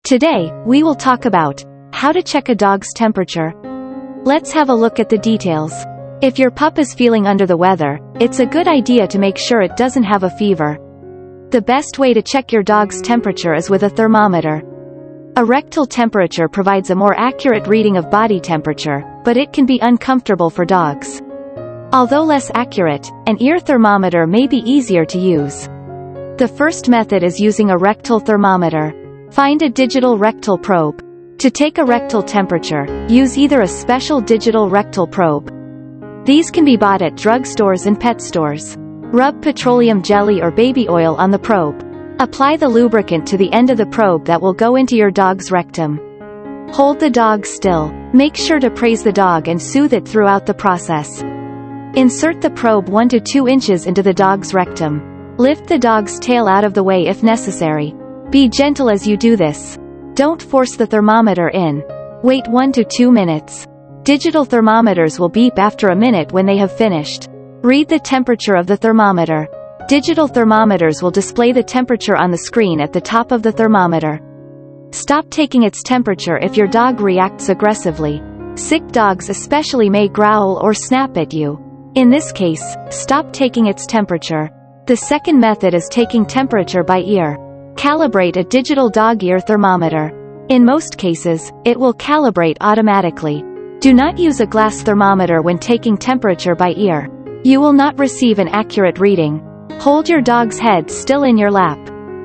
Today, we will talk about how to check a dog's temperature. Let's have a look at the details. If your pup is feeling under the weather, it's a good idea to make sure it doesn't have a fever. The best way to check your dog's temperature is with a thermometer. A rectal temperature provides a more accurate reading of body temperature, but it can be uncomfortable for dogs. Although less accurate, an ear thermometer may be easier to use. The first method is using a rectal thermometer. Find a digital rectal probe. To take a rectal temperature, use either a special digital rectal probe. These can be bought at drugstores and pet stores. Rub petroleum jelly or baby oil on the probe. Apply the lubricant to the end of the probe that will go into your dog's rectum. Hold the dog still. Make sure to praise the dog and soothe it throughout the process. Insert the probe 1 to 2 inches into the dog's rectum. Lift the dog's tail out of the way if necessary. Be gentle as you do this. Don't force the thermometer in. Wait 1 to 2 minutes. Digital thermometers will beep after a minute when they have finished. Read the temperature of the thermometer. Digital thermometers will display the temperature on the screen at the top of the thermometer. Stop taking its temperature if your dog reacts aggressively. Sick dogs especially may growl or snap at you. In this case, stop taking its temperature. The second method is taking temperature by ear. Calibrate a digital dog ear thermometer. In most cases, it will calibrate automatically. Do not use a glass thermometer when taking temperature by ear. You will not receive an accurate reading. Hold your dog's head still in your lap.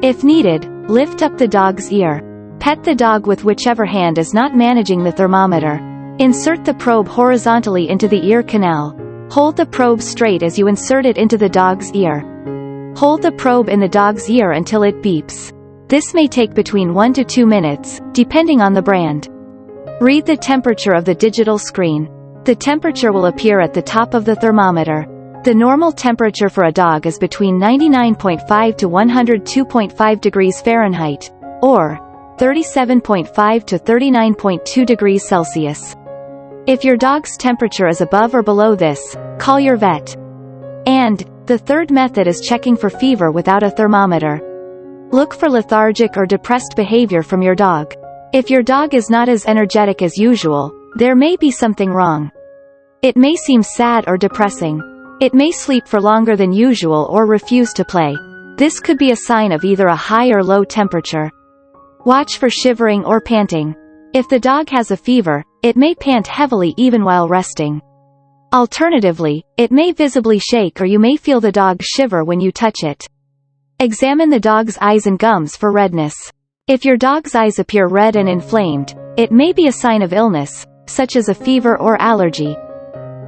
If needed, lift up the dog's ear. Pet the dog with whichever hand is not managing the thermometer. Insert the probe horizontally into the ear canal. Hold the probe straight as you insert it into the dog's ear. Hold the probe in the dog's ear until it beeps. This may take between 1 to 2 minutes, depending on the brand. Read the temperature of the digital screen. The temperature will appear at the top of the thermometer. The normal temperature for a dog is between 99.5 to 102.5 degrees Fahrenheit, or 37.5 to 39.2 degrees Celsius. If your dog's temperature is above or below this, call your vet. And the third method is checking for fever without a thermometer. Look for lethargic or depressed behavior from your dog. If your dog is not as energetic as usual, there may be something wrong. It may seem sad or depressing. It may sleep for longer than usual or refuse to play. This could be a sign of either a high or low temperature. Watch for shivering or panting. If the dog has a fever, it may pant heavily even while resting. Alternatively, it may visibly shake or you may feel the dog shiver when you touch it. Examine the dog's eyes and gums for redness. If your dog's eyes appear red and inflamed, it may be a sign of illness, such as a fever or allergy.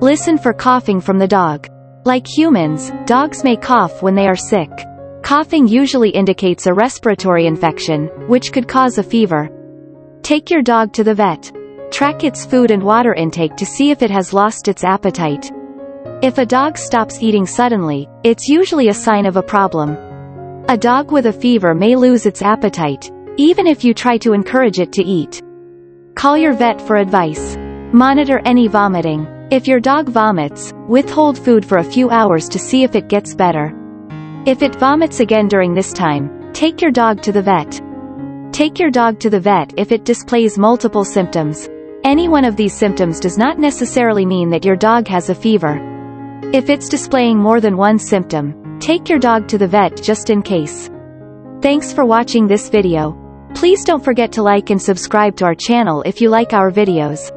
Listen for coughing from the dog. Like humans, dogs may cough when they are sick. Coughing usually indicates a respiratory infection, which could cause a fever. Take your dog to the vet. Track its food and water intake to see if it has lost its appetite. If a dog stops eating suddenly, it's usually a sign of a problem. A dog with a fever may lose its appetite, even if you try to encourage it to eat. Call your vet for advice. Monitor any vomiting. If your dog vomits, withhold food for a few hours to see if it gets better. If it vomits again during this time, take your dog to the vet. Take your dog to the vet if it displays multiple symptoms. Any one of these symptoms does not necessarily mean that your dog has a fever. If it's displaying more than one symptom, take your dog to the vet just in case. Thanks for watching this video. Please don't forget to like and subscribe to our channel if you like our videos.